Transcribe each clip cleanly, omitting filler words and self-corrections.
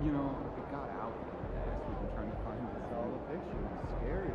You know, it got out last week. I'm trying to find this. Saw the picture. It's scary.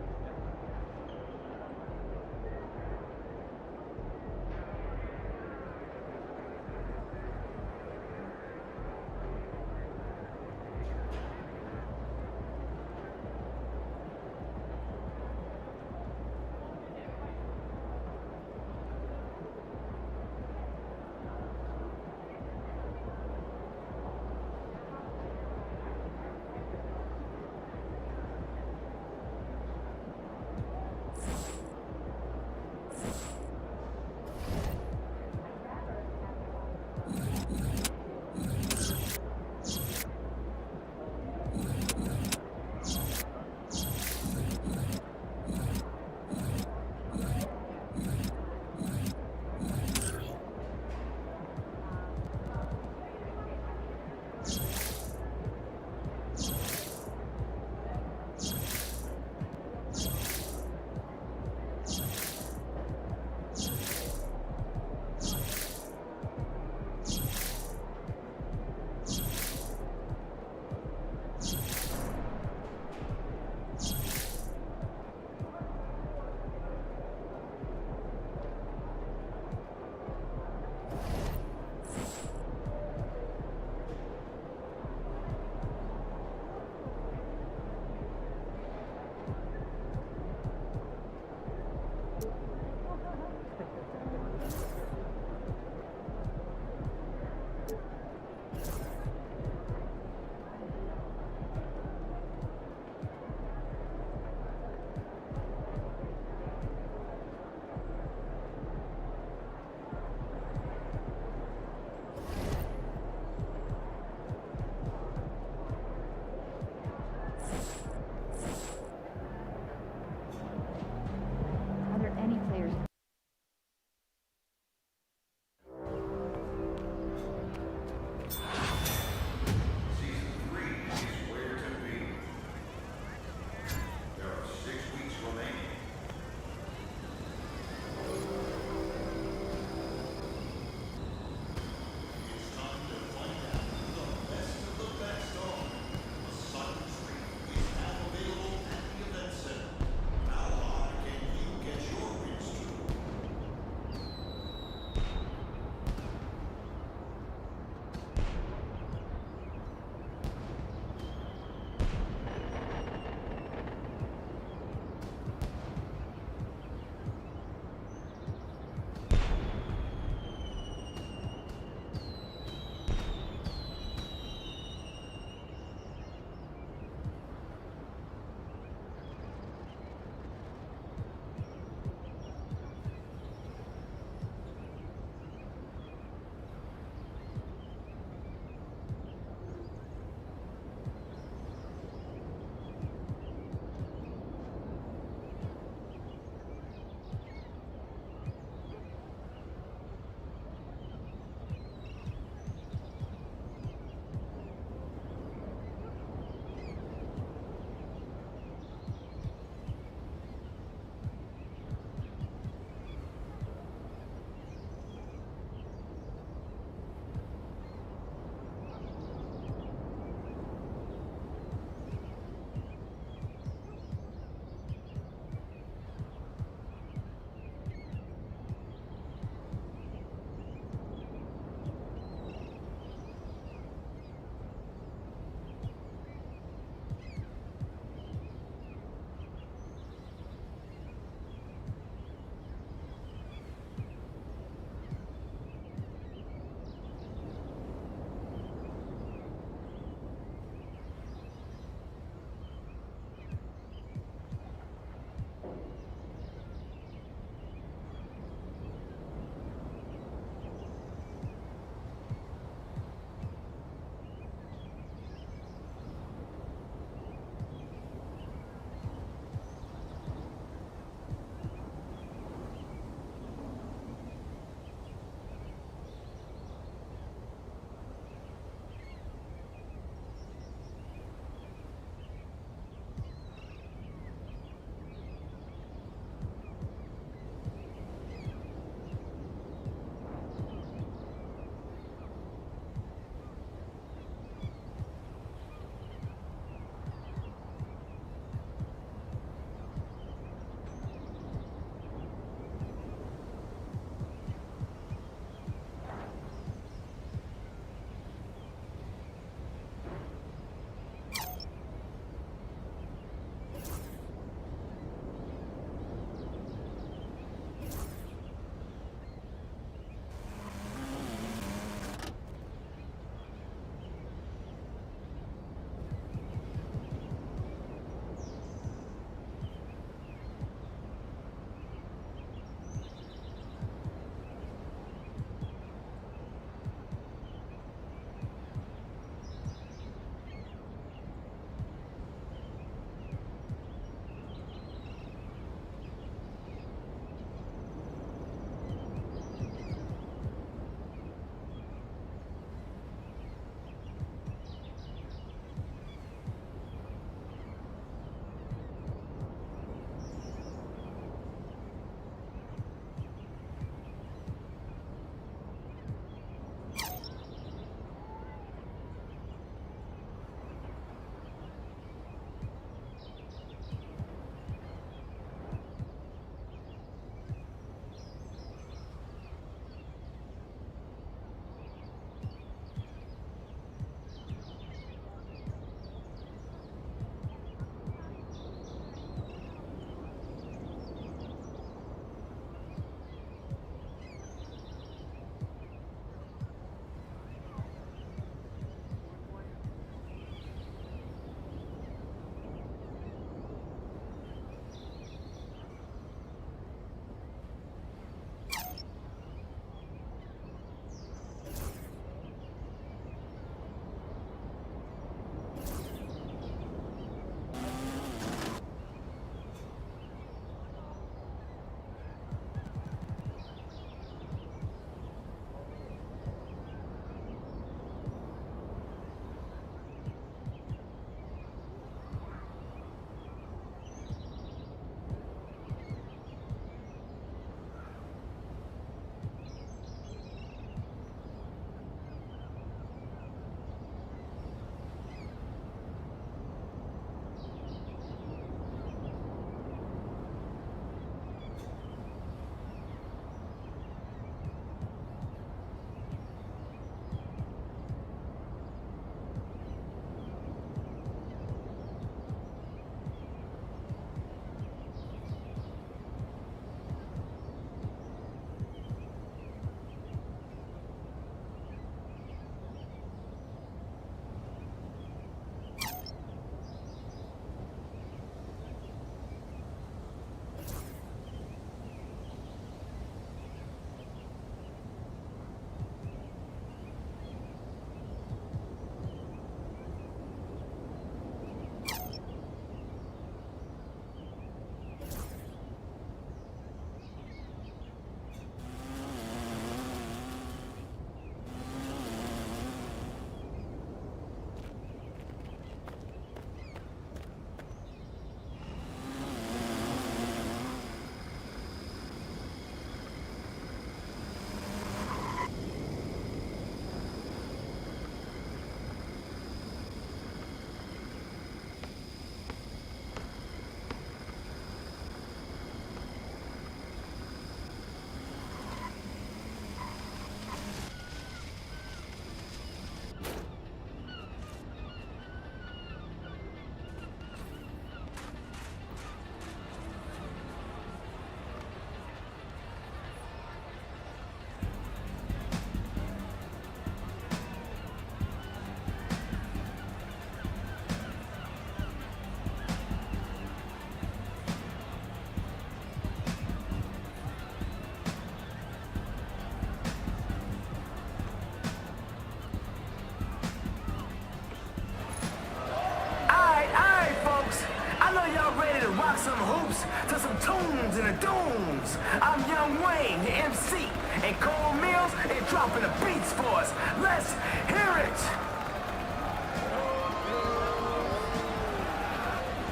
some hoops to some tunes and the dooms. I'm Young Wayne, the MC, and Cole Mills is dropping the beats for us. Let's hear it.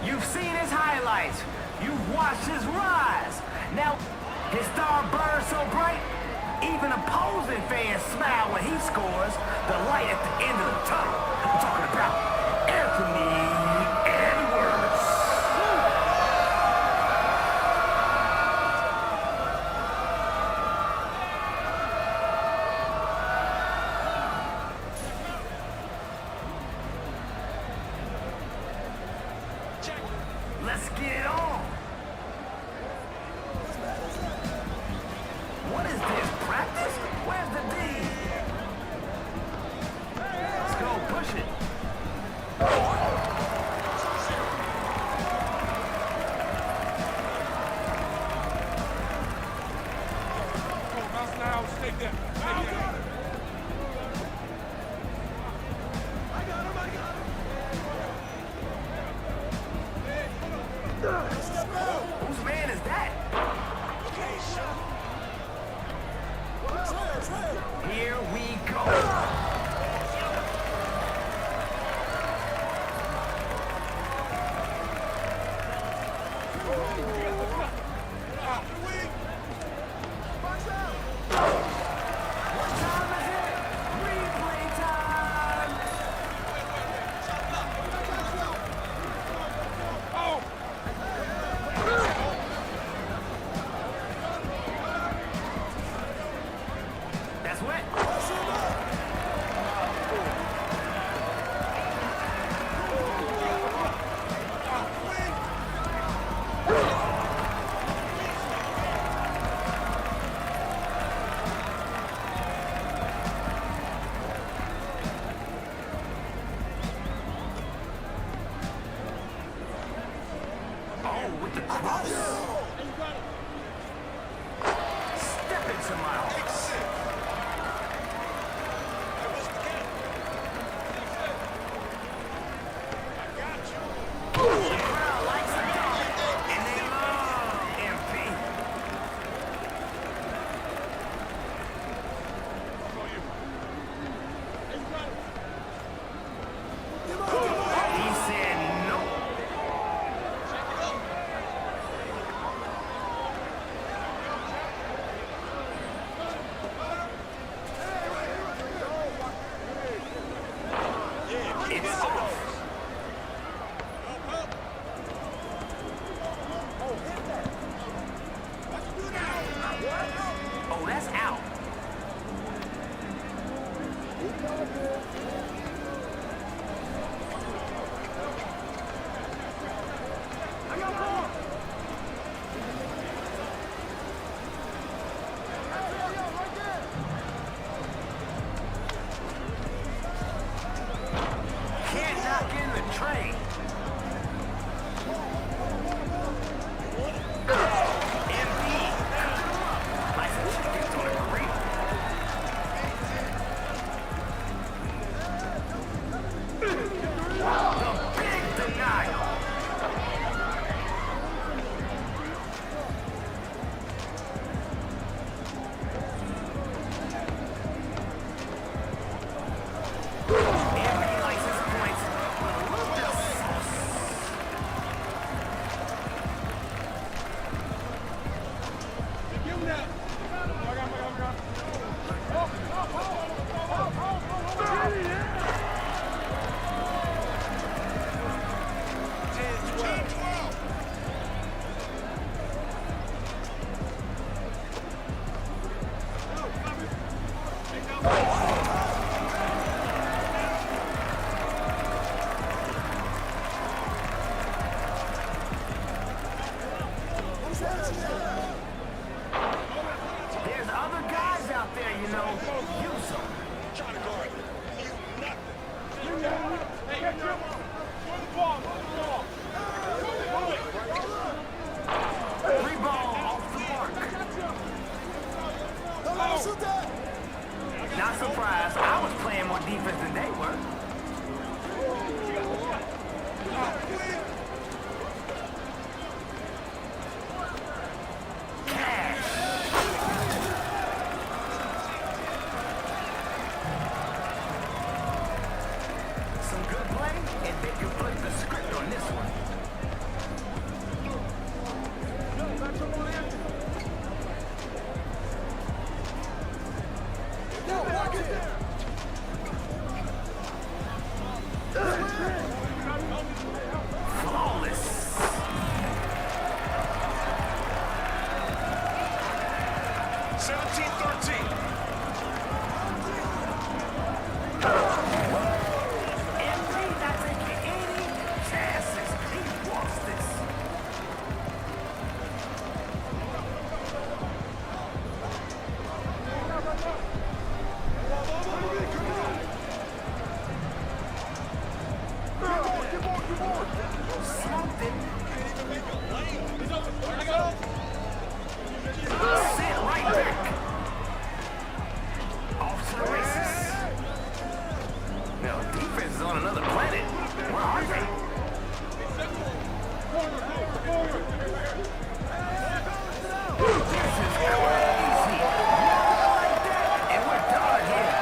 You've seen his highlights. You've watched his rise. Now, his star burns so bright, even opposing fans smile when he scores. The light at the end of the tunnel. I'm talking about Anthony Edwards. Let's get it on. What is this, practice? Where's the D? Let's go, push it. Bounce now, stay there. Whose man is that? Here we go. What time is it? Replay time. Oh! That's wet. Oh, with the cross. Step into my office. The crowd likes a dog, and they love MP. He said no. It's off. Oh, that's out. Can't knock in the train. MP. Like some chickens on a grill. The big denial. MP likes his points with a little bit of sauce. Give him that. There's other guys out there, you know. Use them. Trying to guard. You nothing. Hey, get your ball. Throw the ball. Free ball off the mark. Not surprised. I was playing more defense than they were. and they can flip the script on this one. Flawless. 17-13. MP not taking any chances. He wants this. Smoked it. Sit right back. Off to the races. Now, defense is on another planet. Where are they? This is crazy. Like that, and we're done here.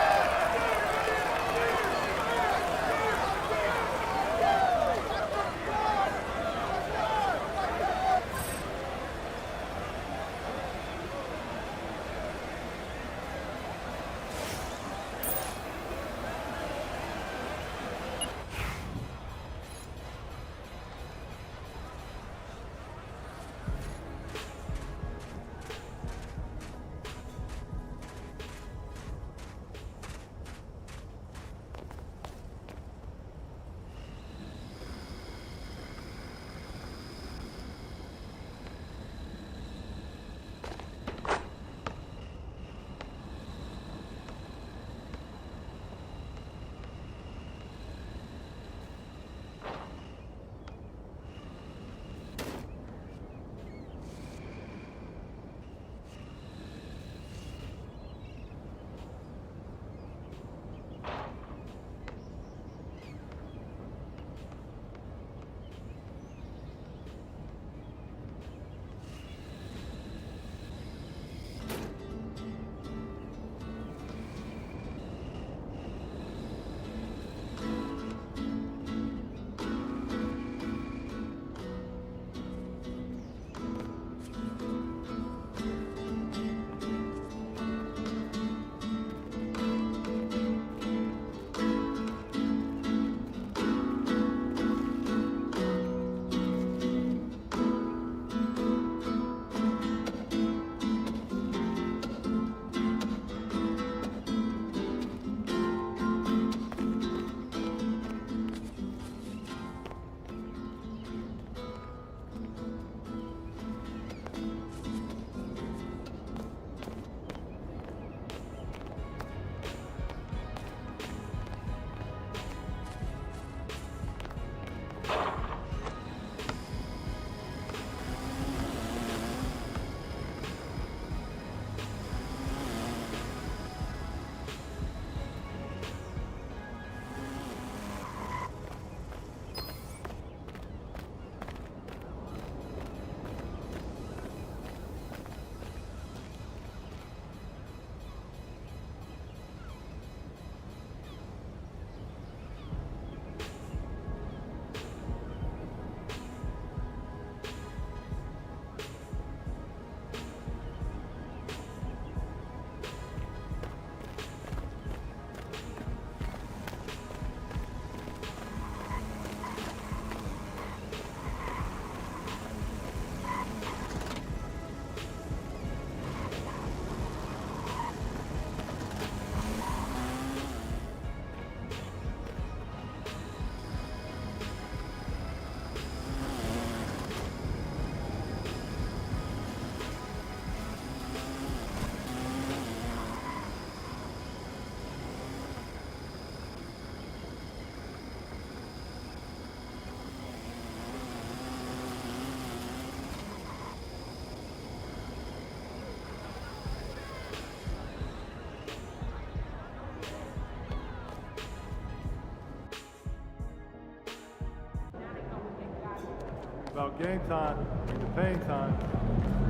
About game time, the pain time.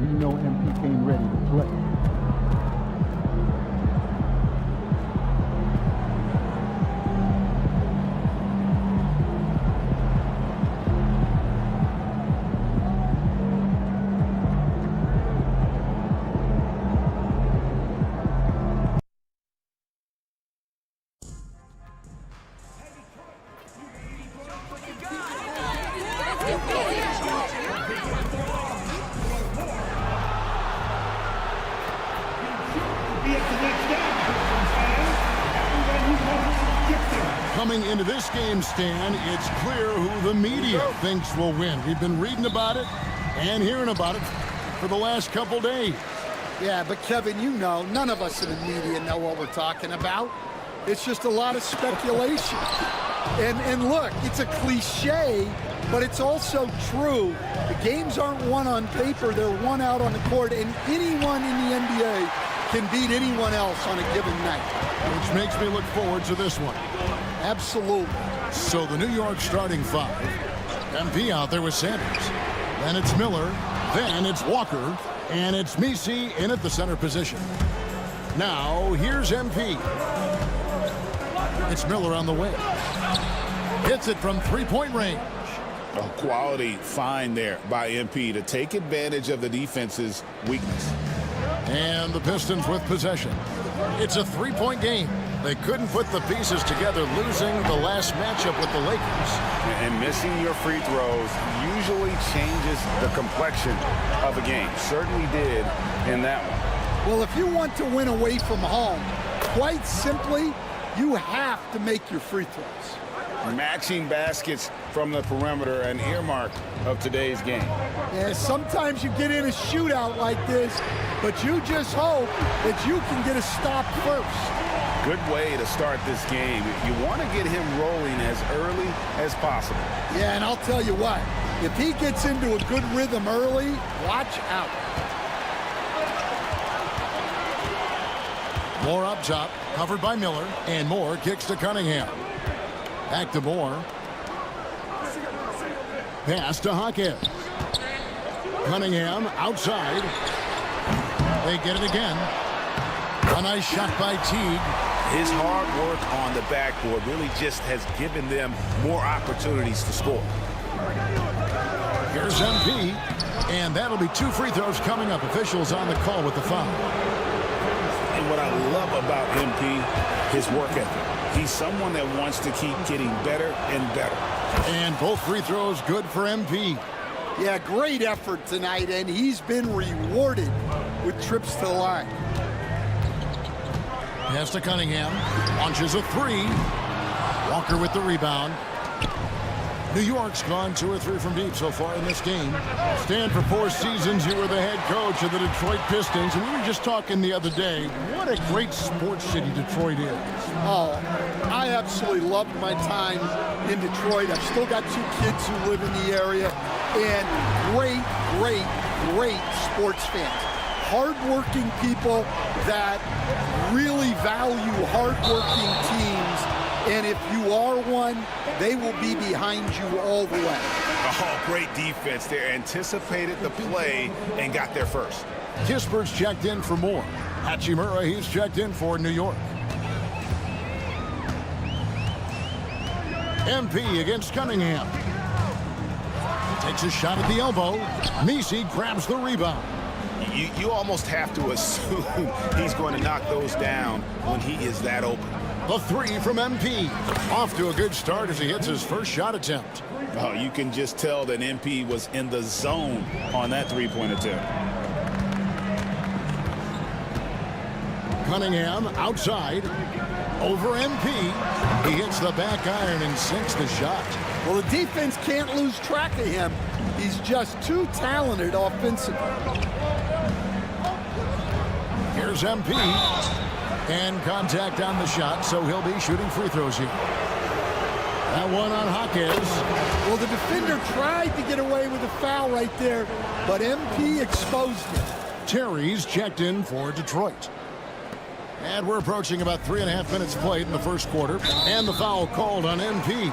We know MP came ready to play. Coming into this game, Stan, it's clear who the media thinks will win. We've been reading about it and hearing about it for the last couple days. Yeah, but Kevin, you know, none of us in the media know what we're talking about. It's just a lot of speculation. And look, it's a cliche, but it's also true. The games aren't won on paper, they're won out on the court, and anyone in the NBA can beat anyone else on a given night. Which makes me look forward to this one. Absolutely. So the New York starting five. MP out there with Sanders. Then it's Miller. Then it's Walker. And it's Messi in at the center position. Now, here's MP. It's Miller on the wing. Hits it from three-point range. A quality find there by MP to take advantage of the defense's weakness. And the Pistons with possession. It's a three-point game. They couldn't put the pieces together, losing the last matchup with the Lakers. And missing your free throws usually changes the complexion of a game. Certainly did in that one. Well, if you want to win away from home, quite simply, you have to make your free throws. Matching baskets from the perimeter, an earmark of today's game. Yeah, sometimes you get in a shootout like this, but you just hope that you can get a stop first. Good way to start this game. You want to get him rolling as early as possible. Yeah, and I'll tell you what, if he gets into a good rhythm early, watch out. Moore up top, covered by Miller, and Moore kicks to Cunningham. Back to Moore. Pass to Hawkins. Cunningham outside. They get it again. A nice shot by Teague. His hard work on the backboard really just has given them more opportunities to score. Here's MP, and that'll be two free throws coming up. Officials on the call with the foul. And what I love about MP, his work ethic. He's someone that wants to keep getting better and better. And both free throws good for MP. Yeah, great effort tonight, and he's been rewarded with trips to the line. Pass to Cunningham. Launches a three. Walker with the rebound. New York's gone 2 or 3 from deep so far in this game. Stan, for 4 seasons, you were the head coach of the Detroit Pistons, and we were just talking the other day, what a great sports city Detroit is. Oh, I absolutely loved my time in Detroit. I've still got 2 kids who live in the area, and great sports fans. Hardworking people that really value hardworking teams, and if you are one, they will be behind you all the way. Oh, great defense there. Anticipated the play and got there first. Kispert's checked in for Moore. Hachimura, he's checked in for New York. MP against Cunningham. Takes a shot at the elbow. Messi grabs the rebound. You almost have to assume he's going to knock those down when he is that open. The three from MP. Off to a good start as he hits his first shot attempt. Oh, you can just tell that MP was in the zone on that three-point attempt. Cunningham outside. Over MP. He hits the back iron and sinks the shot. Well, the defense can't lose track of him. He's just too talented offensively. Here's MP. And contact on the shot, so he'll be shooting free throws here. That one on Hawkins. Well, the defender tried to get away with a foul right there, but MP exposed him. Terry's checked in for Detroit. And we're approaching about 3.5 minutes played in the first quarter. And the foul called on MP.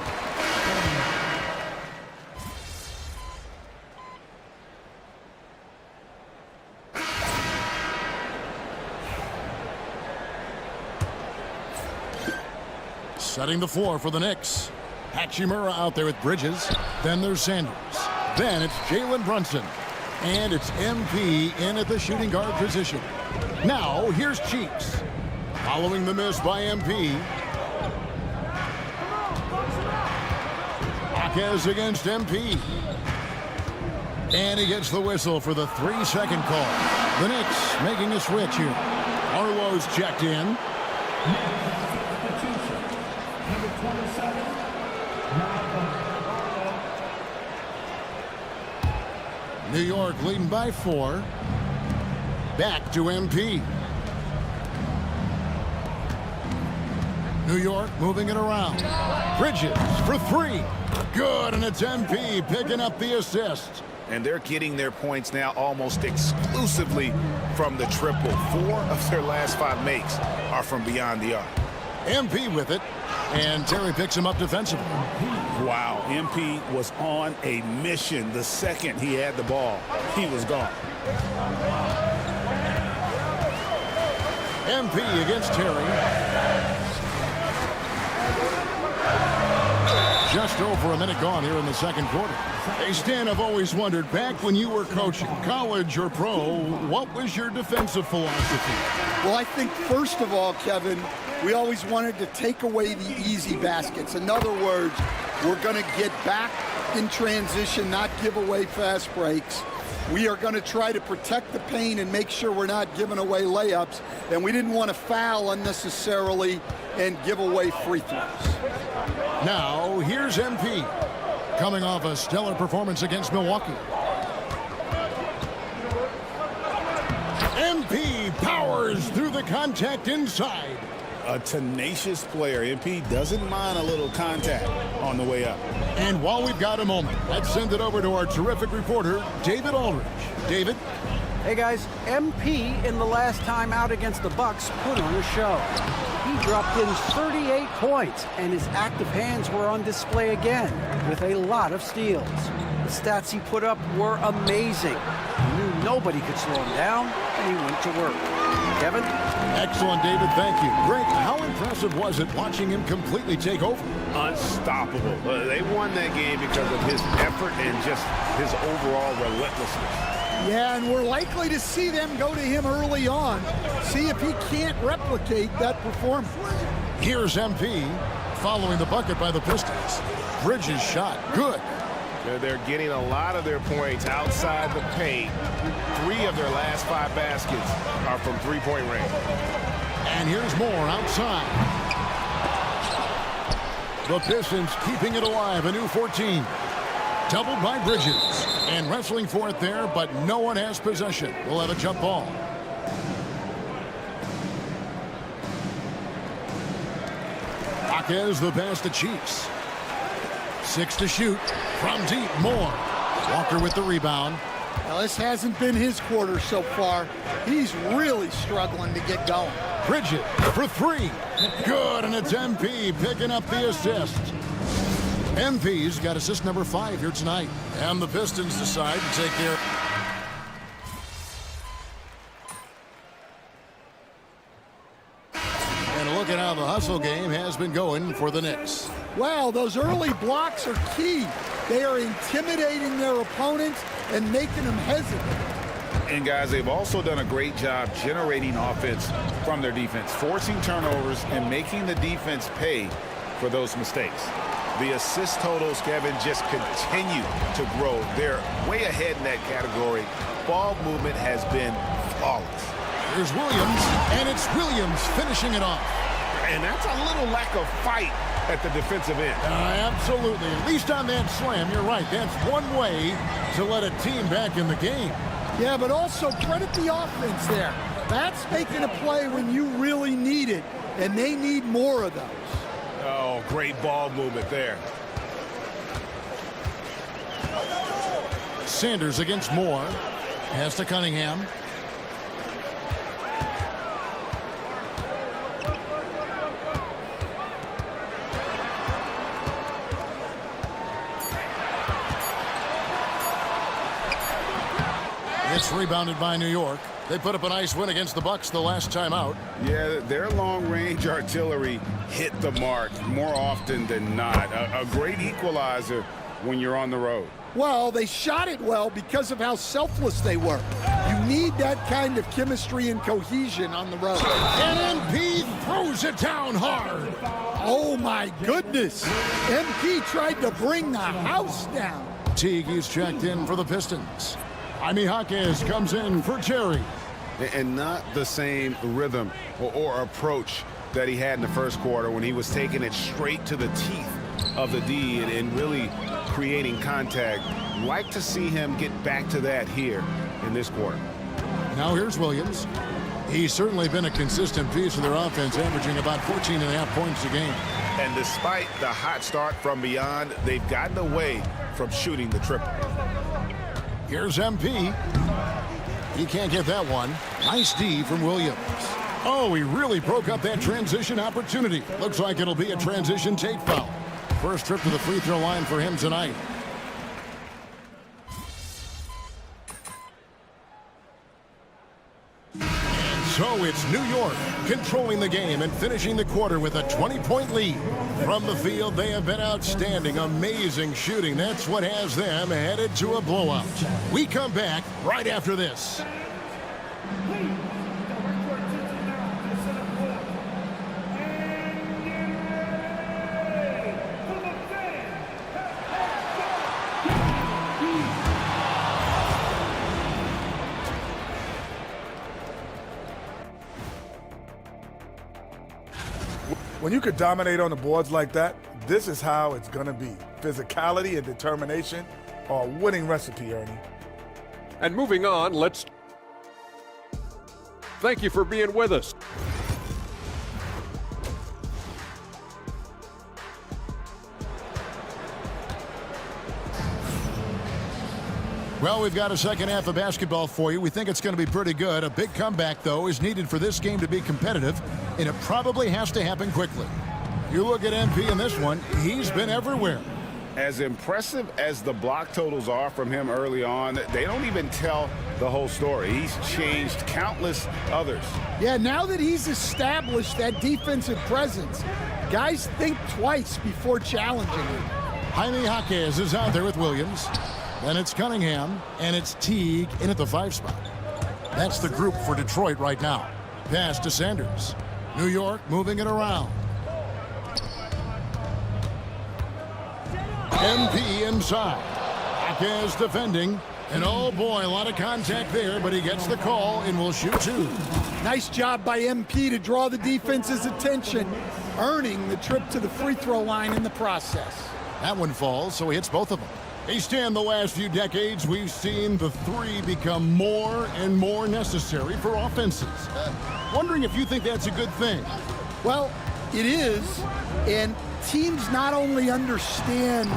Setting the floor for the Knicks. Hachimura out there with Bridges. Then there's Sanders. Then it's Jalen Brunson. And it's MP in at the shooting guard position. Now, here's Cheeks. Following the miss by MP. Hawkins against MP. And he gets the whistle for the 3-second call. The Knicks making a switch here. Arlo's checked in. New York leading by 4. Back to MP. New York moving it around. Bridges for 3. Good, and it's MP picking up the assist. And they're getting their points now almost exclusively from the triple. 4 of their last 5 makes are from beyond the arc. MP with it, and Terry picks him up defensively. Wow, MP was on a mission. The second he had the ball, he was gone. MP against Terry. Just over a minute gone here in the second quarter. Hey, Stan, I've always wondered, back when you were coaching, college or pro, what was your defensive philosophy? Well, I think first of all, Kevin, we always wanted to take away the easy baskets. In other words, we're going to get back in transition, not give away fast breaks. We are going to try to protect the paint and make sure we're not giving away layups. And we didn't want to foul unnecessarily and give away free throws. Now, here's MP, coming off a stellar performance against Milwaukee. MP powers through the contact inside. A tenacious player. MP doesn't mind a little contact on the way up. And while we've got a moment, let's send it over to our terrific reporter, David Aldridge. David? Hey guys, MP in the last time out against the Bucks put on a show. He dropped in 38 points, and his active hands were on display again with a lot of steals. The stats he put up were amazing. He knew nobody could slow him down, and he went to work. Kevin? Excellent, David. Thank you. Greg, how impressive was it watching him completely take over? Unstoppable. They won that game because of his effort and just his overall relentlessness. Yeah, and we're likely to see them go to him early on, see if he can't replicate that performance. Here's MP following the bucket by the Pistons. Bridges shot. Good. They're getting a lot of their points outside the paint. 3 of their last 5 baskets are from three-point range. And here's more outside. The Pistons keeping it alive, a new 14. Doubled by Bridges. And wrestling for it there, but no one has possession. We'll have a jump ball. Jaquez the pass to Chiefs. 6 to shoot. From deep, Moore. Walker with the rebound. Now, this hasn't been his quarter so far. He's really struggling to get going. Bridges for 3. Good, and it's MP picking up the assist. MP's got assist number 5 here tonight. And the Pistons decide to take their... And look at how the hustle game has been going for the Knicks. Wow, those early blocks are key. They are intimidating their opponents and making them hesitant. And guys, they've also done a great job generating offense from their defense, forcing turnovers and making the defense pay for those mistakes. The assist totals, Kevin, just continue to grow. They're way ahead in that category. Ball movement has been flawless. Here's Williams, and it's Williams finishing it off. And that's a little lack of fight at the defensive end. Absolutely. At least on that slam, you're right. That's one way to let a team back in the game. Yeah, but also credit the offense there. That's making a play when you really need it, and they need more of those. Oh, great ball movement there. Sanders against Moore. Pass to Cunningham. It's rebounded by New York. They put up a nice win against the Bucks the last time out. Yeah, their long-range artillery hit the mark more often than not. A great equalizer when you're on the road. Well, they shot it well because of how selfless they were. You need that kind of chemistry and cohesion on the road. And MP throws it down hard. Oh, my goodness. MP tried to bring the house down. Teague is checked in for the Pistons. Jaime Jaquez comes in for Terry. And not the same rhythm or approach that he had in the first quarter when he was taking it straight to the teeth of the D and really creating contact. Like to see him get back to that here in this quarter. Now here's Williams. He's certainly been a consistent piece of their offense, averaging about 14.5 points a game. And despite the hot start from beyond, they've gotten away from shooting the triple. Here's MP. He can't get that one. Nice D from Williams. Oh, he really broke up that transition opportunity. Looks like it'll be a transition take foul. First trip to the free throw line for him tonight. So it's New York controlling the game and finishing the quarter with a 20-point lead. From the field, they have been outstanding, amazing shooting. That's what has them headed to a blowout. We come back right after this. When you could dominate on the boards like that, this is how it's going to be. Physicality and determination are a winning recipe, Ernie. And moving on, thank you for being with us. Well, we've got a second half of basketball for you. We think it's going to be pretty good. A big comeback, though, is needed for this game to be competitive, and it probably has to happen quickly. You look at MP in this one, he's been everywhere. As impressive as the block totals are from him early on, they don't even tell the whole story. He's changed countless others. Yeah, now that he's established that defensive presence, guys think twice before challenging him. Jaime Jaquez is out there with Williams. Then it's Cunningham, and it's Teague in at the 5 spot. That's the group for Detroit right now. Pass to Sanders. New York moving it around. MP inside. Jaquez defending. And oh boy, a lot of contact there, but he gets the call and will shoot 2. Nice job by MP to draw the defense's attention, earning the trip to the free throw line in the process. That one falls, so he hits both of them. Hey, Stan, the last few decades, we've seen the 3 become more and more necessary for offenses. Wondering if you think that's a good thing. Well, it is, and teams not only understand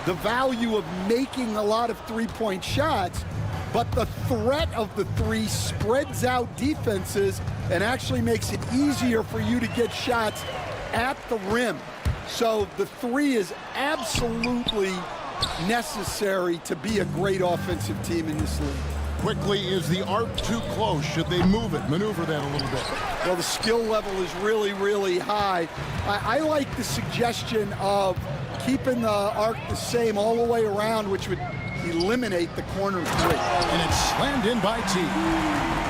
the value of making a lot of three-point shots, but the threat of the 3 spreads out defenses and actually makes it easier for you to get shots at the rim. So the 3 is absolutely necessary to be a great offensive team in this league. Quickly, is the arc too close? Should they move it, maneuver that a little bit? Well, the skill level is really, really high. I like the suggestion of keeping the arc the same all the way around, which would eliminate the corner 3. And it's slammed in by T.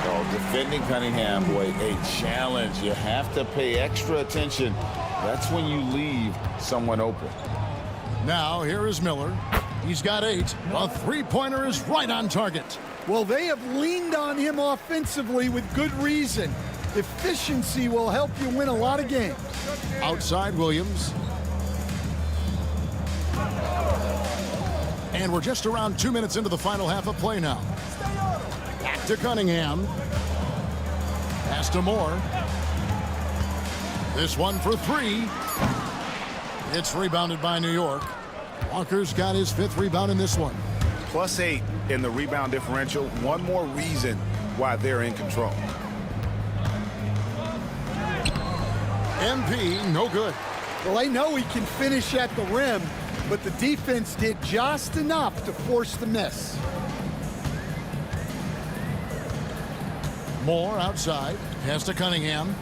Oh, defending Cunningham, boy, a challenge. You have to pay extra attention. That's when you leave someone open. Now, here is Miller. He's got 8. A three-pointer is right on target. Well, they have leaned on him offensively with good reason. Efficiency will help you win a lot of games. Outside Williams. And we're just around 2 minutes into the final half of play now. Back to Cunningham. Pass to Moore. This one for 3. It's rebounded by New York. Walker's got his 5th rebound in this one. +8 in the rebound differential. One more reason why they're in control. MP, no good. Well, they know he can finish at the rim, but the defense did just enough to force the miss. Moore outside. Pass to Cunningham.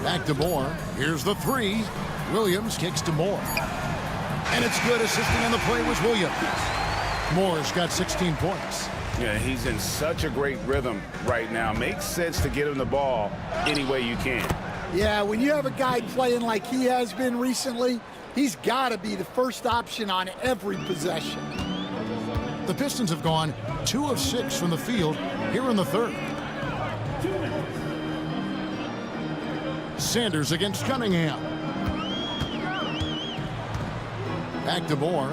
Back to Moore. Here's the 3. Williams kicks to Moore. And it's good. Assisting on the play was Williams. Moore's got 16 points. Yeah, he's in such a great rhythm right now. Makes sense to get him the ball any way you can. Yeah, when you have a guy playing like he has been recently, he's got to be the first option on every possession. The Pistons have gone 2 of 6 from the field here in the 3rd. Sanders against Cunningham. Back to Moore.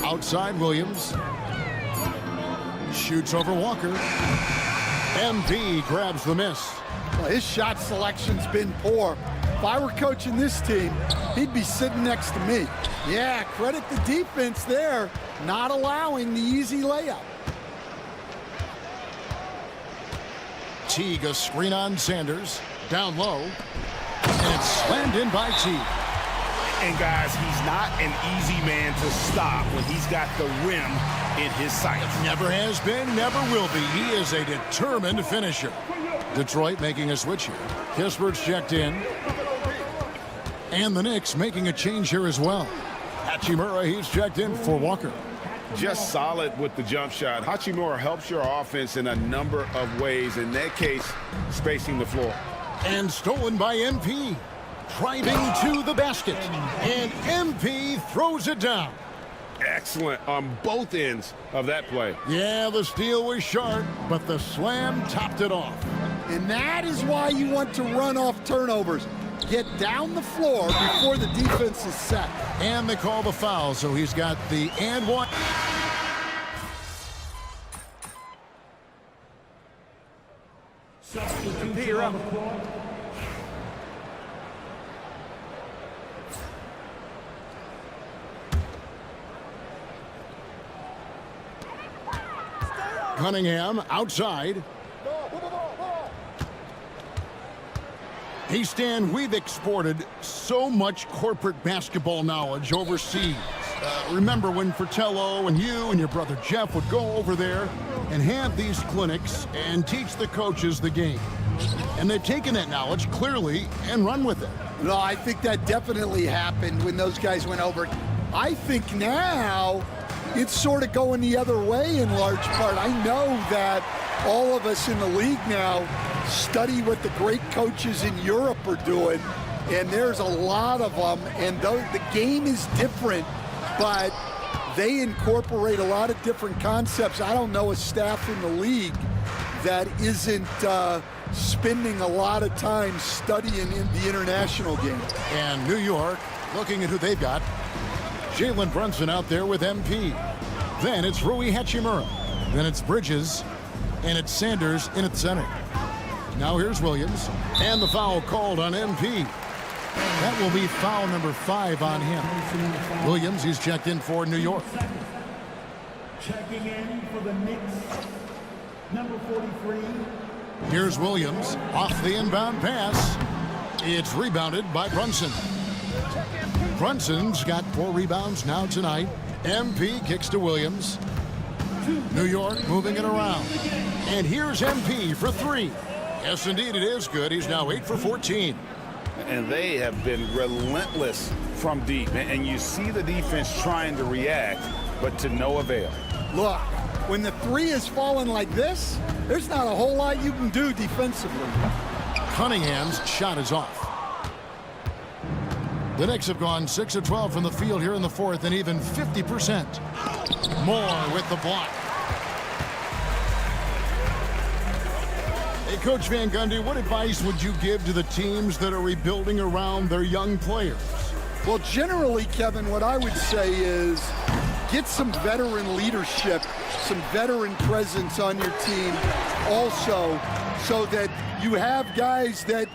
Outside Williams. Shoots over Walker. MP grabs the miss. Well, his shot selection's been poor. If I were coaching this team, he'd be sitting next to me. Yeah, credit the defense there, not allowing the easy layup. Teague, a screen on Sanders. Down low. And it's slammed in by Teague. And guys, he's not an easy man to stop when he's got the rim in his sights. Never has been, never will be. He is a determined finisher. Detroit making a switch here. Kispert's checked in. And the Knicks making a change here as well. Hachimura, he's checked in for Walker. Just solid with the jump shot. Hachimura helps your offense in a number of ways. In that case, spacing the floor. And stolen by MP. Driving to the basket. And MP throws it down. Excellent on both ends of that play. Yeah, the steal was sharp, but the slam topped it off. And that is why you want to run off turnovers. Get down the floor before the defense is set. And they call the foul, so he's got the and one. You're up. Cunningham outside. Hey, Stan, we've exported so much corporate basketball knowledge overseas. Remember when Fratello and you and your brother Jeff would go over there and have these clinics and teach the coaches the game? And they've taken that knowledge clearly and run with it. No, I think that definitely happened when those guys went over. I think now it's sort of going the other way in large part. I know that all of us in the league now study what the great coaches in Europe are doing, and there's a lot of them, and the game is different, but they incorporate a lot of different concepts. I don't know a staff in the league that isn't spending a lot of time studying in the international game. And New York, looking at who they've got. Jalen Brunson out there with MP. Then it's Rui Hachimura. Then it's Bridges. And it's Sanders in at center. Now here's Williams. And the foul called on MP. That will be foul number 5 on him. Williams, he's checked in for New York. Checking in for the Knicks, number 43. Here's Williams off the inbound pass. It's rebounded by Brunson. Brunson's got 4 rebounds now tonight. MP kicks to Williams. New York moving it around. And here's MP for 3. Yes, indeed, it is good. He's now 8 for 14. And they have been relentless from deep. And you see the defense trying to react, but to no avail. Look, when the 3 is falling like this, there's not a whole lot you can do defensively. Cunningham's shot is off. The Knicks have gone 6 of 12 from the field here in the 4th, and even 50%. Moore with the block. Hey, Coach Van Gundy, what advice would you give to the teams that are rebuilding around their young players? Well, generally, Kevin, what I would say is get some veteran leadership, some veteran presence on your team also, so that you have guys that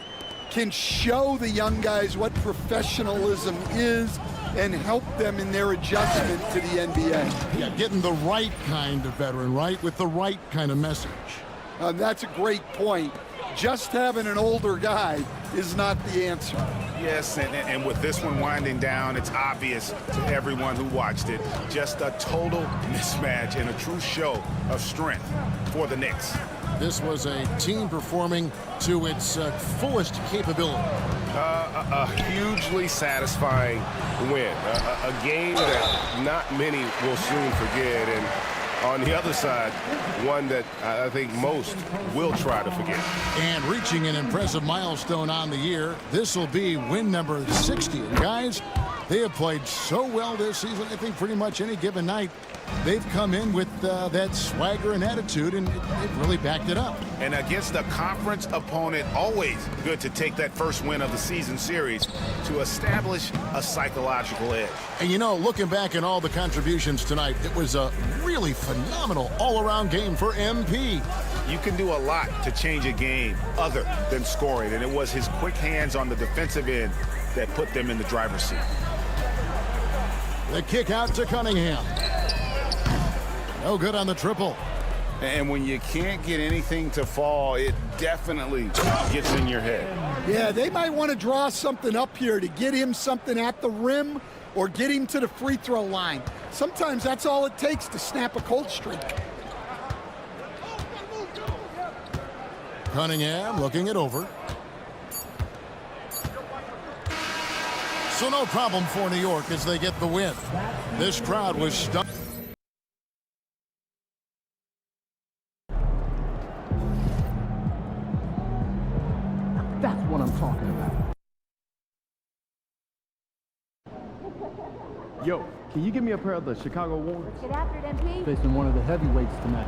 can show the young guys what professionalism is and help them in their adjustment to the NBA. Yeah, getting the right kind of veteran, right, with the right kind of message. That's a great point. Just having an older guy is not the answer. Yes, and with this one winding down, it's obvious to everyone who watched it. Just a total mismatch and a true show of strength for the Knicks. This was a team performing to its fullest capability. A hugely satisfying win. A game that not many will soon forget. And on the other side, one that I think most will try to forget. And reaching an impressive milestone on the year, this will be win number 60. And guys, They have played so well this season. I think pretty much any given night, they've come in with that swagger and attitude, and they've really backed it up. And against a conference opponent, always good to take that first win of the season series to establish a psychological edge. And you know, looking back at all the contributions tonight, it was a really phenomenal all-around game for MP. You can do a lot to change a game other than scoring, and it was his quick hands on the defensive end that put them in the driver's seat. The kick out to Cunningham. No good on the triple. And when you can't get anything to fall, it definitely gets in your head. Yeah, they might want to draw something up here to get him something at the rim or get him to the free throw line. Sometimes that's all it takes to snap a cold streak. Cunningham looking it over. So no problem for New York as they get the win. This crowd was stunned. That's what I'm talking about. Yo, can you give me a pair of the Chicago Warriors? Get after it, MP. Facing one of the heavyweights tonight.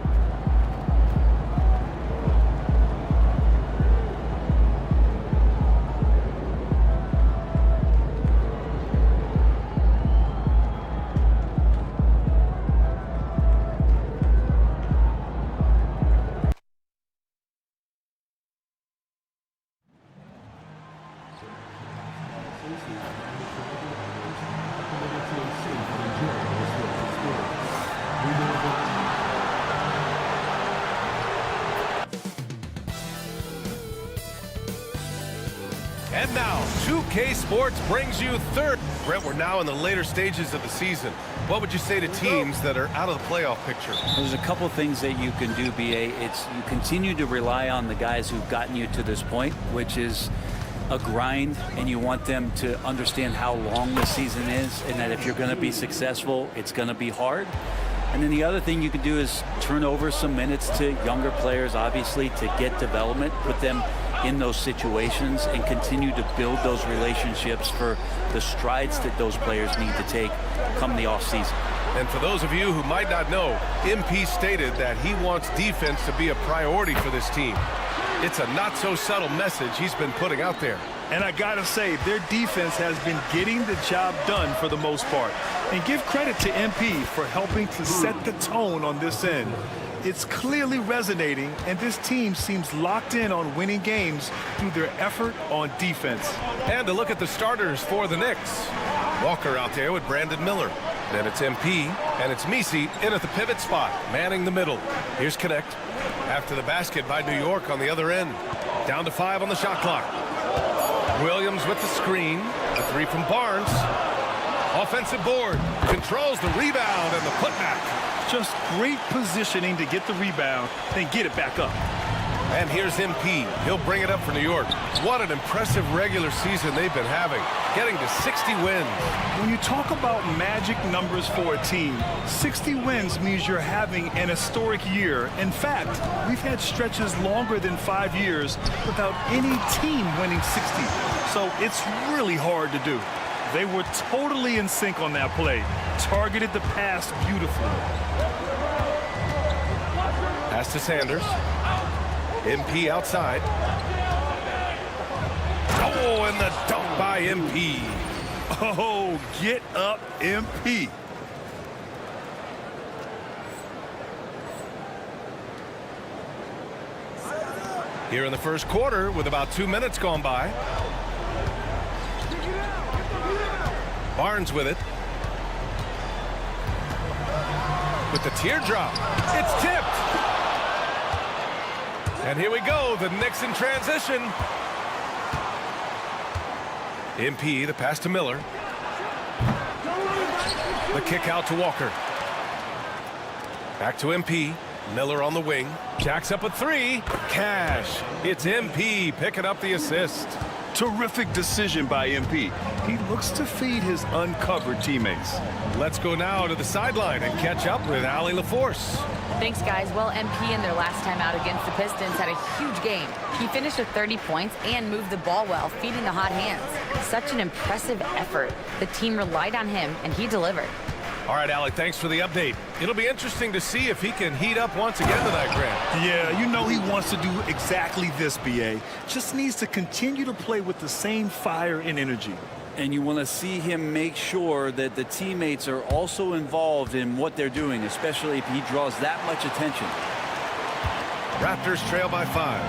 And now, 2K Sports brings you third. Brent, we're now in the later stages of the season. What would you say to teams that are out of the playoff picture? There's a couple things that you can do, BA. You continue to rely on the guys who've gotten you to this point, which is a grind, and you want them to understand how long the season is, and that if you're going to be successful, it's going to be hard. And then the other thing you can do is turn over some minutes to younger players, obviously, to get development, put them in those situations, and continue to build those relationships for the strides that those players need to take come the offseason. And for those of you who might not know, MP stated that he wants defense to be a priority for this team. It's a not-so-subtle message he's been putting out there. And I gotta say, their defense has been getting the job done for the most part. And give credit to MP for helping to set the tone on this end. It's clearly resonating, and this team seems locked in on winning games through their effort on defense. And to look at the starters for the Knicks. Walker out there with Brandon Miller. Then it's MP, and it's Misi in at the pivot spot, manning the middle. Here's Connect. After the basket by New York on the other end. Down to 5 on the shot clock. Williams with the screen. A 3 from Barnes. Offensive board. Controls the rebound and the putback. Just great positioning to get the rebound, then get it back up. And here's MP. He'll bring it up for New York. What an impressive regular season they've been having, getting to 60 wins. When you talk about magic numbers for a team, 60 wins means you're having an historic year. In fact, we've had stretches longer than 5 years without any team winning 60. So it's really hard to do. They were totally in sync on that play. Targeted the pass beautifully. Pass to Sanders. MP outside. Oh, and the dunk by MP. Oh, get up, MP. Here in the first quarter with about 2 minutes gone by. Barnes with it. With the teardrop. It's tipped. And here we go, the Knicks in transition. MP, the pass to Miller. The kick out to Walker. Back to MP. Miller on the wing. Jacks up a 3. Cash. It's MP picking up the assist. Terrific decision by MP. He looks to feed his uncovered teammates. Let's go now to the sideline and catch up with Allie LaForce. Thanks, guys. Well, MP in their last time out against the Pistons had a huge game. He finished with 30 points and moved the ball well, feeding the hot hands. Such an impressive effort. The team relied on him, and he delivered. All right, Alec, thanks for the update. It'll be interesting to see if he can heat up once again tonight, Grant. Yeah, you know he wants to do exactly this, B.A. Just needs to continue to play with the same fire and energy. And you want to see him make sure that the teammates are also involved in what they're doing, especially if he draws that much attention. Raptors trail by 5.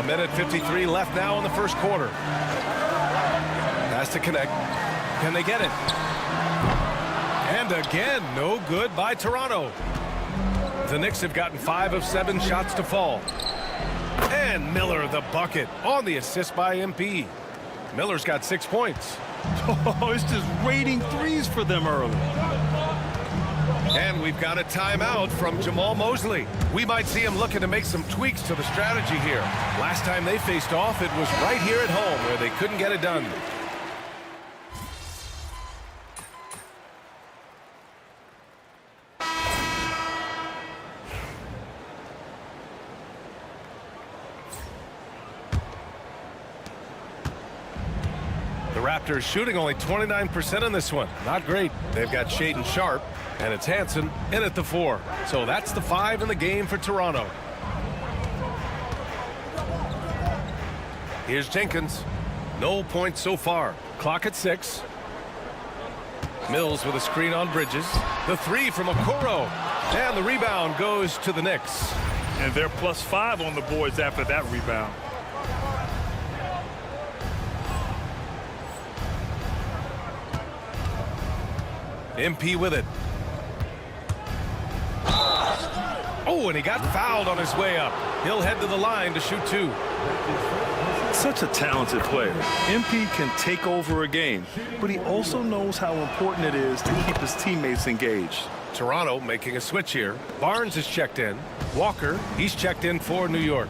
1:53 left now in the first quarter. Has to connect. Can they get it? And again, no good by Toronto. The Knicks have gotten 5 of 7 shots to fall. And Miller the bucket on the assist by MP. Miller's got 6 points. Oh, it's just raining threes for them early. And we've got a timeout from Jamal Mosley. We might see him looking to make some tweaks to the strategy here. Last time they faced off, it was right here at home where they couldn't get it done. The Raptors shooting only 29% in this one. Not great. They've got Shaedon Sharpe, and it's Hansen in at the 4. So that's the 5 in the game for Toronto. Here's Jenkins. No points so far. Clock at 6. Mills with a screen on Bridges. The 3 from Okoro. And the rebound goes to the Knicks. And they're +5 on the boards after that rebound. MP with it. Oh, and he got fouled on his way up. He'll head to the line to shoot 2. Such a talented player. MP can take over a game, but he also knows how important it is to keep his teammates engaged. Toronto making a switch here. Barnes is checked in. Walker, he's checked in for New York.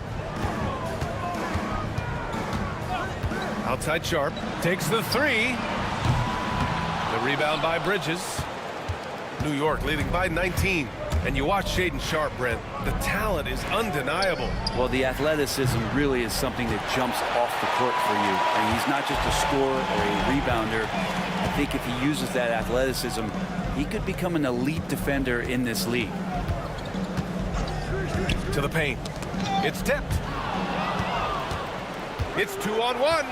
Outside Sharpe, takes the 3. The rebound by Bridges. New York leading by 19. And you watch Shaedon Sharpe, Brent. The talent is undeniable. Well, the athleticism really is something that jumps off the court for you. And he's not just a scorer or a rebounder. I think if he uses that athleticism, he could become an elite defender in this league. To the paint. It's tipped. It's 2-on-1.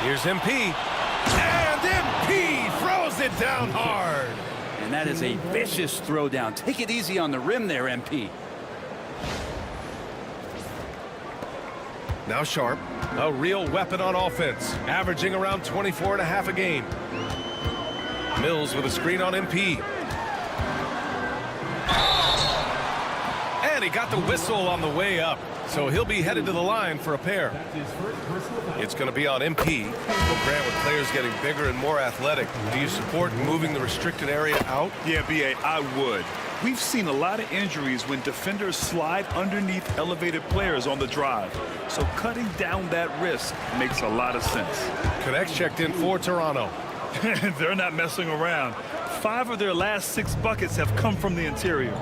Here's MP. And MP throws it down hard. And that is a vicious throwdown. Take it easy on the rim there, MP. Now Sharpe, a real weapon on offense, averaging around 24.5 a game. Mills with a screen on MP. And he got the whistle on the way up. So he'll be headed to the line for a pair. It's going to be on MP. Well, Grant, with players getting bigger and more athletic, do you support moving the restricted area out? Yeah, B.A., I would. We've seen a lot of injuries when defenders slide underneath elevated players on the drive. So cutting down that risk makes a lot of sense. Connects checked in for Toronto. They're not messing around. 5 of their last 6 buckets have come from the interior.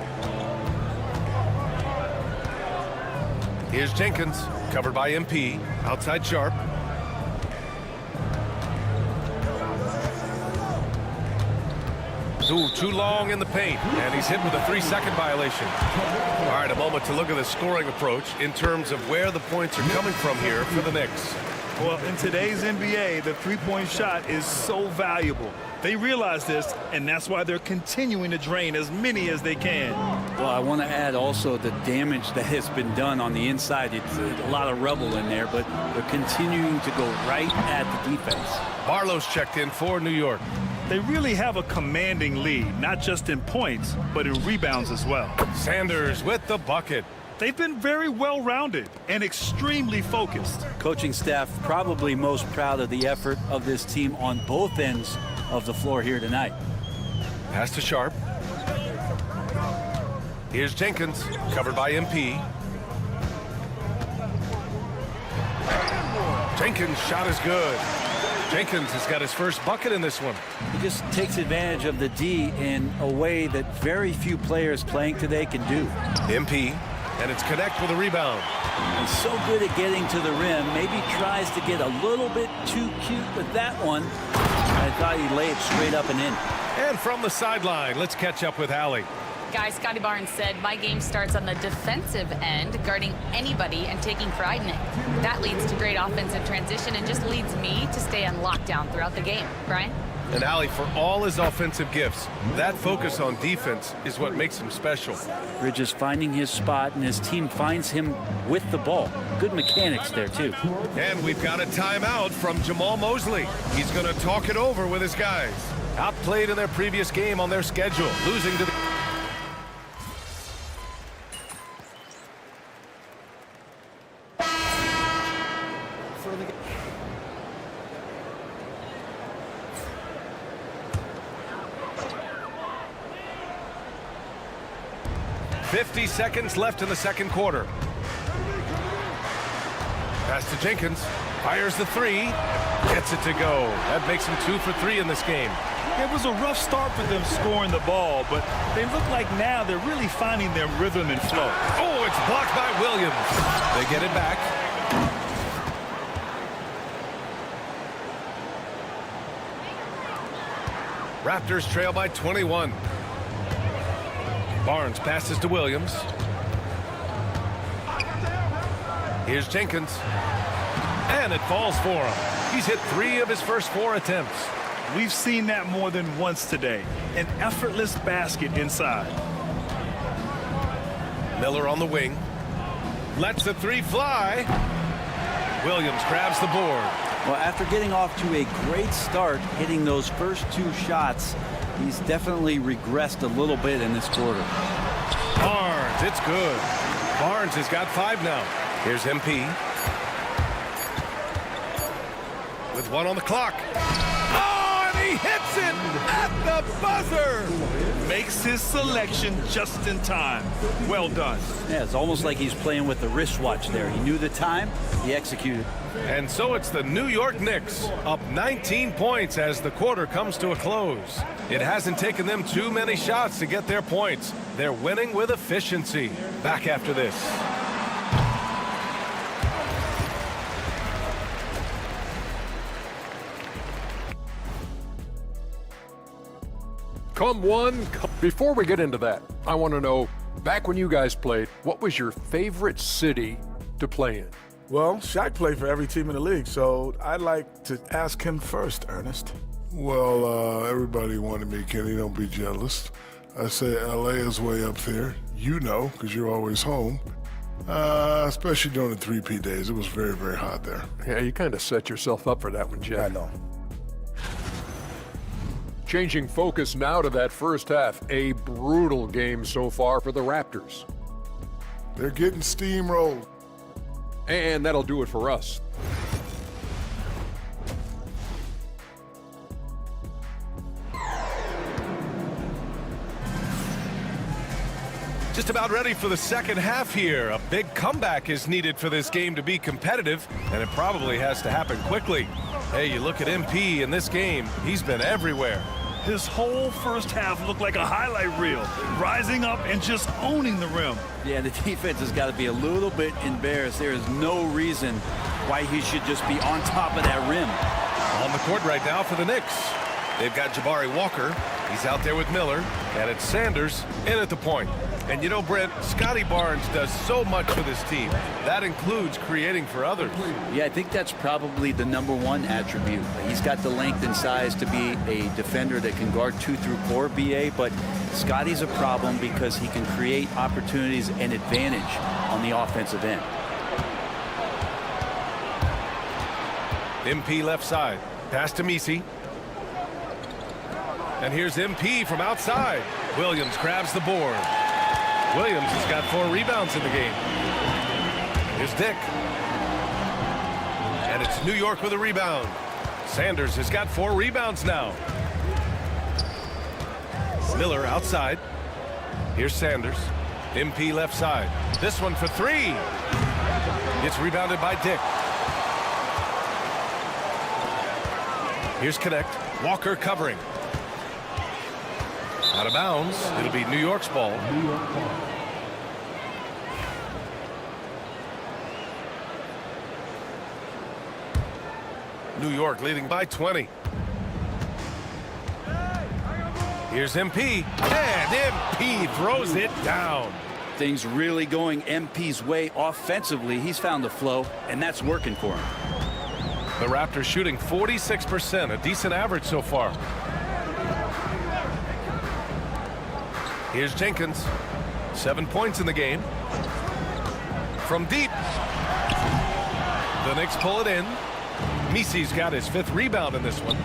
Here's Jenkins, covered by MP. Outside Sharpe. Ooh, too long in the paint, and he's hit with a 3-second violation. All right, a moment to look at the scoring approach in terms of where the points are coming from here for the Knicks. Well, in today's NBA, the three-point shot is so valuable. They realize this, and that's why they're continuing to drain as many as they can. Well, I want to add also the damage that has been done on the inside. It's a lot of rubble in there, but they're continuing to go right at the defense. Barlow's checked in for New York. They really have a commanding lead, not just in points, but in rebounds as well. Sanders with the bucket. They've been very well-rounded and extremely focused. Coaching staff probably most proud of the effort of this team on both ends of the floor here tonight. Pass to Sharpe. Here's Jenkins, covered by MP. Jenkins' shot is good. Jenkins has got his first bucket in this one. He just takes advantage of the D in a way that very few players playing today can do. MP, and it's Connect with a rebound. He's so good at getting to the rim. Maybe tries to get a little bit too cute with that one. I thought he'd lay it straight up and in. And from the sideline, let's catch up with Allie. Guys, Scotty Barnes said, my game starts on the defensive end, guarding anybody and taking pride in it. That leads to great offensive transition and just leads me to stay on lockdown throughout the game. Brian? And Allie, for all his offensive gifts, that focus on defense is what makes him special. Bridges finding his spot, and his team finds him with the ball. Good mechanics there, too. And we've got a timeout from Jamal Mosley. He's going to talk it over with his guys. Outplayed in their previous game on their schedule, losing to the... .50 seconds left in the second quarter. Pass to Jenkins. Fires the three. Gets it to go. That makes him 2 for 3 in this game. It was a rough start for them scoring the ball, but they look like now they're really finding their rhythm and flow. Oh, it's blocked by Williams. They get it back. Raptors trail by 21. Barnes passes to Williams. Here's Jenkins. And it falls for him. He's hit 3 of his first 4 attempts. We've seen that more than once today. An effortless basket inside. Miller on the wing. Lets the 3 fly. Williams grabs the board. Well, after getting off to a great start, hitting those first 2 shots, he's definitely regressed a little bit in this quarter. Barnes, it's good. Barnes has got 5 now. Here's MP. With 1 on the clock. Oh, and he hits it at the buzzer. Makes his selection just in time. Well done. Yeah, it's almost like he's playing with the wristwatch there. He knew the time, he executed. And so it's the New York Knicks up 19 points as the quarter comes to a close. It hasn't taken them too many shots to get their points. They're winning with efficiency. Back after this. Come one. Before we get into that, I want to know, back when you guys played, what was your favorite city to play in? Well, Shaq played for every team in the league, so I'd like to ask him first, Ernest. Well, everybody wanted me, Kenny. Don't be jealous. I say L.A. is way up there. You know, because you're always home. Especially during the 3P days. It was very, very hot there. Yeah, you kind of set yourself up for that one, Jeff. I know. Changing focus now to that first half. A brutal game so far for the Raptors. They're getting steamrolled. And that'll do it for us. Just about ready for the second half here. A big comeback is needed for this game to be competitive, and it probably has to happen quickly. Hey, you look at MP in this game, he's been everywhere. His whole first half looked like a highlight reel, rising up and just owning the rim. Yeah, the defense has got to be a little bit embarrassed. There is no reason why he should just be on top of that rim. On the court right now for the Knicks. They've got Jabari Walker. He's out there with Miller. And it's Sanders in at the point. And you know, Brent, Scotty Barnes does so much for this team. That includes creating for others. Yeah, I think that's probably the #1 attribute. He's got the length and size to be a defender that can guard 2 through 4, BA, but Scotty's a problem because he can create opportunities and advantage on the offensive end. MP left side. Pass to Misi. And here's MP from outside. Williams grabs the board. Williams has got 4 rebounds in the game. Here's Dick. And it's New York with a rebound. Sanders has got 4 rebounds now. Miller outside. Here's Sanders. MP left side. This one for 3. It's rebounded by Dick. Here's Connect. Walker covering. Out of bounds. It'll be New York's ball. New York leading by 20. Here's MP. And MP throws it down. Things really going MP's way offensively. He's found the flow, and that's working for him. The Raptors shooting 46%, a decent average so far. Here's Jenkins. 7 points in the game. From deep. The Knicks pull it in. Misi's got his 5th rebound in this one.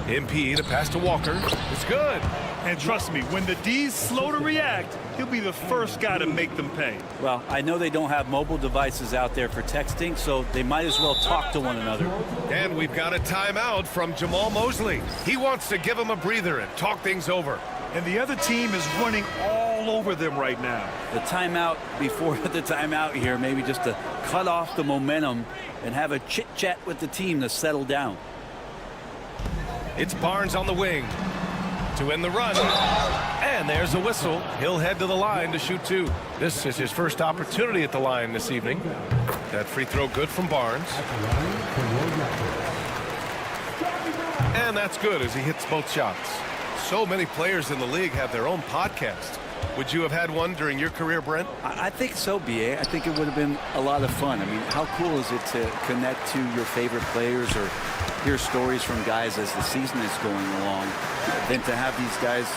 MP to pass to Walker. It's good. And trust me, when the D's slow to react, he'll be the first guy to make them pay. Well, I know they don't have mobile devices out there for texting, so they might as well talk to one another. And we've got a timeout from Jamal Mosley. He wants to give him a breather and talk things over. And the other team is running all over them right now. The timeout before the timeout here, maybe just to cut off the momentum and have a chit-chat with the team to settle down. It's Barnes on the wing to end the run. And there's a whistle. He'll head to the line to shoot 2. This is his first opportunity at the line this evening. That free throw good from Barnes. And that's good as he hits both shots. So many players in the league have their own podcast. Would you have had one during your career, Brent? I think so, B.A. I think it would have been a lot of fun. I mean, how cool is it to connect to your favorite players or hear stories from guys as the season is going along, than to have these guys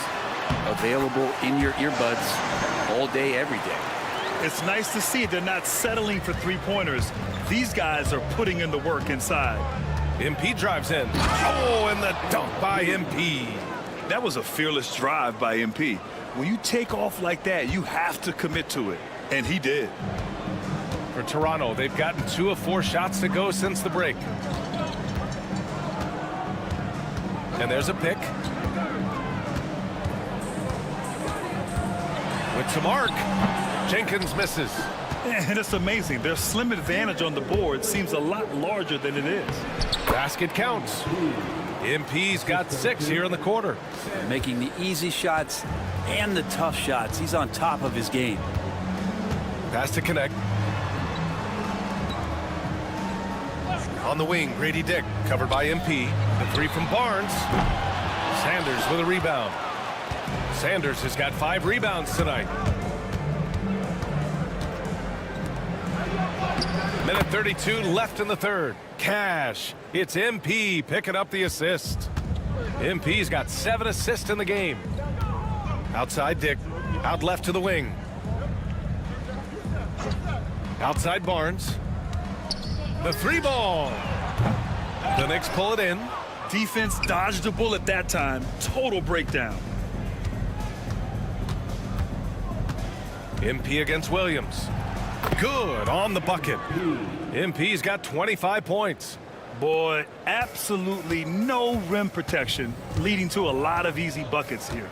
available in your earbuds all day, every day. It's nice to see they're not settling for three-pointers. These guys are putting in the work inside. MP drives in. Oh, and the dunk by MP. That was a fearless drive by MP. When you take off like that, you have to commit to it. And he did. For Toronto, they've gotten 2 of 4 shots to go since the break. And there's a pick. With some arc. Jenkins misses. And it's amazing. Their slim advantage on the board seems a lot larger than it is. Basket counts. MP's got 6 here in the quarter. Making the easy shots and the tough shots. He's on top of his game. Pass to Connect. On the wing, Grady Dick, covered by MP. The 3 from Barnes. Sanders with a rebound. Sanders has got 5 rebounds tonight. Minute 32 left in the third. Cash. It's MP picking up the assist. MP's got 7 assists in the game. Outside Dick. Out left to the wing. Outside Barnes. The 3 ball. The Knicks pull it in. Defense dodged a bullet that time. Total breakdown. MP against Williams. Good on the bucket. MP's got 25 points. Boy, absolutely no rim protection, leading to a lot of easy buckets here.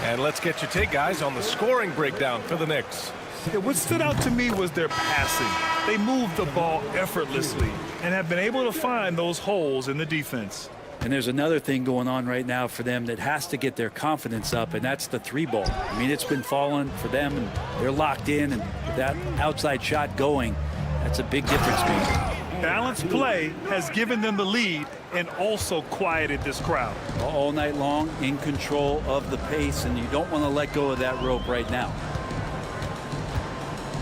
And let's get your take, guys, on the scoring breakdown for the Knicks. What stood out to me was their passing. They moved the ball effortlessly and have been able to find those holes in the defense. And there's another thing going on right now for them that has to get their confidence up, and that's the 3 ball. I mean, it's been falling for them, and they're locked in, and that outside shot going, that's a big difference maker. Balanced play has given them the lead and also quieted this crowd. All night long, in control of the pace, and you don't want to let go of that rope right now.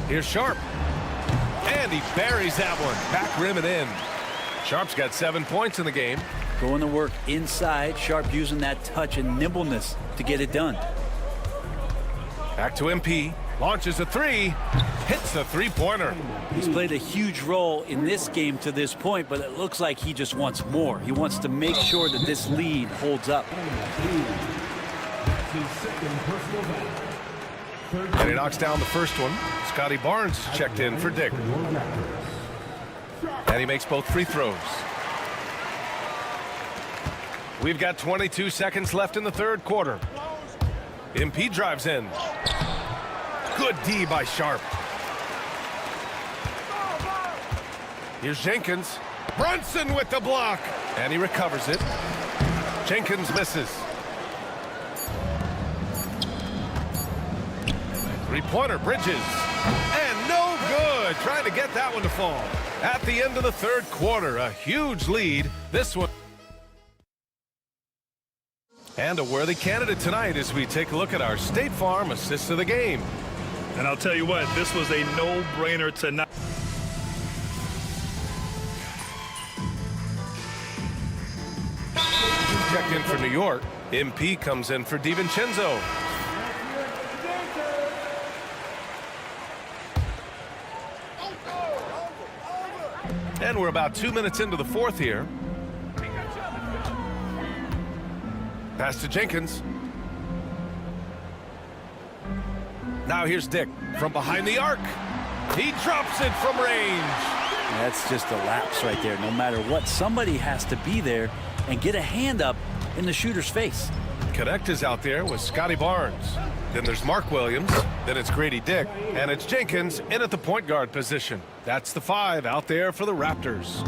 Here's Sharp. And he buries that one. Back rim and in. Sharp's got 7 points in the game. Going to work inside. Sharp using that touch and nimbleness to get it done. Back to MP. Launches a 3. Hits the 3-pointer. He's played a huge role in this game to this point, but it looks like he just wants more. He wants to make sure that this lead holds up. And he knocks down the first one. Scotty Barnes checked in for Dick. And he makes both free throws. We've got 22 seconds left in the third quarter. MP drives in. Good D by Sharp. Here's Jenkins. Brunson with the block. And he recovers it. Jenkins misses. Three-pointer, Bridges. And no good. Trying to get that one to fall. At the end of the third quarter, a huge lead. This one. And a worthy candidate tonight as we take a look at our State Farm assist of the game. And I'll tell you what, this was a no-brainer tonight. Checked in for New York. MP comes in for DiVincenzo. And we're about 2 minutes into the fourth here. Pass to Jenkins. Now here's Dick from behind the arc. He drops it from range. That's just a lapse right there. No matter what, somebody has to be there and get a hand up in the shooter's face. Connect is out there with Scotty Barnes. Then there's Mark Williams. Then it's Grady Dick. And it's Jenkins in at the point guard position. That's the 5 out there for the Raptors.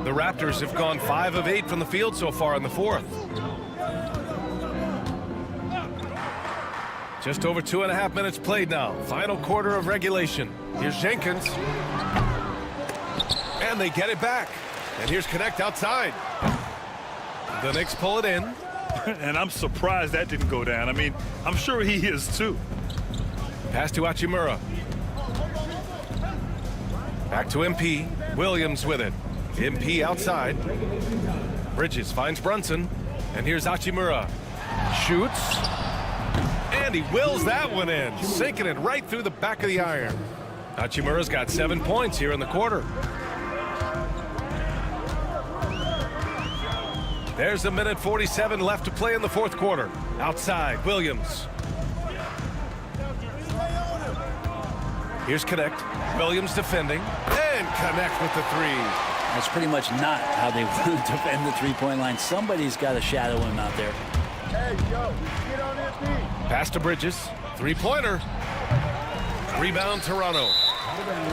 The Raptors have gone 5 of 8 from the field so far in the fourth. Just over 2.5 minutes played now. Final quarter of regulation. Here's Jenkins. And they get it back. And here's Connect outside. The Knicks pull it in. And I'm surprised that didn't go down. I mean, I'm sure he is too. Pass to Hachimura. Back to MP. Williams with it. MP outside. Bridges finds Brunson. And here's Hachimura. Shoots. And he wills that one in. Sinking it right through the back of the iron. Hachimura's got 7 points here in the quarter. There's 1:47 left to play in the fourth quarter. Outside, Williams. Here's Connect. Williams defending. And Connect with the 3. That's pretty much not how they want to defend the three-point line. Somebody's got to shadow him out there. Hey, yo, get on MP. Pass to Bridges. Three-pointer. Rebound, Toronto.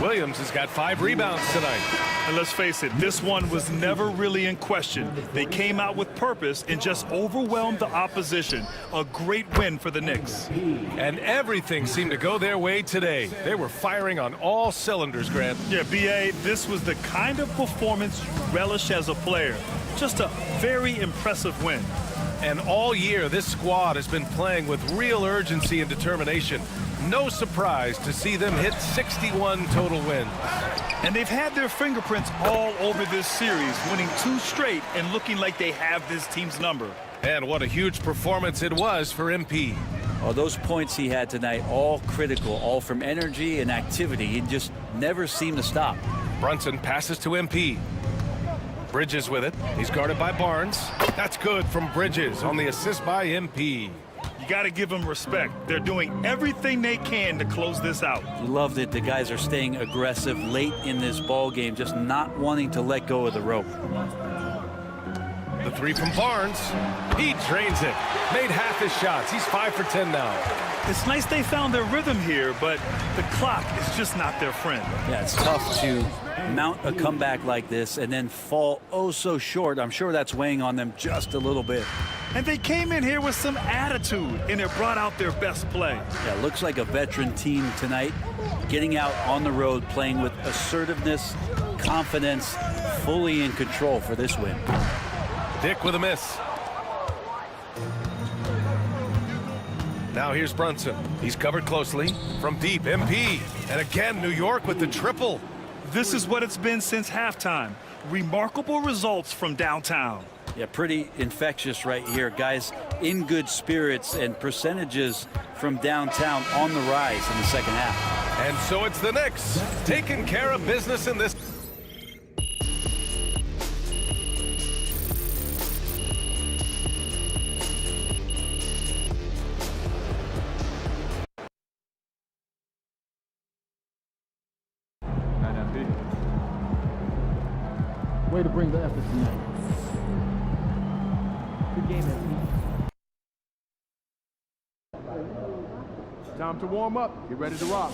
Williams has got 5 rebounds tonight. And let's face it, this one was never really in question. They came out with purpose and just overwhelmed the opposition. A great win for the Knicks. And everything seemed to go their way today. They were firing on all cylinders, Grant. Yeah, B.A., this was the kind of performance you relish as a player. Just a very impressive win. And all year, this squad has been playing with real urgency and determination. No surprise to see them hit 61 total wins. And they've had their fingerprints all over this series, winning 2 straight and looking like they have this team's number. And what a huge performance it was for MP. Oh, those points he had tonight, all critical, all from energy and activity. He just never seemed to stop. Brunson passes to MP. Bridges with it. He's guarded by Barnes. That's good from Bridges on the assist by MP. You got to give them respect. They're doing everything they can to close this out. You love that the guys are staying aggressive late in this ball game, just not wanting to let go of the rope. The 3 from Barnes. He drains it. Made half his shots. He's 5 for 10 now. It's nice they found their rhythm here, but the clock is just not their friend. Yeah, it's tough to mount a comeback like this and then fall oh so short. I'm sure that's weighing on them just a little bit. And they came in here with some attitude, and it brought out their best play. Yeah, looks like a veteran team tonight, getting out on the road, playing with assertiveness, confidence, fully in control for this win. Dick with a miss. Now here's Brunson. He's covered closely from deep. MP. And again, New York with the triple. This is what it's been since halftime. Remarkable results from downtown. Yeah, pretty infectious right here. Guys in good spirits and percentages from downtown on the rise in the second half. And so it's the Knicks taking care of business in this. Way to bring the effort tonight. Good game, MP. Time to warm up. Get ready to rock.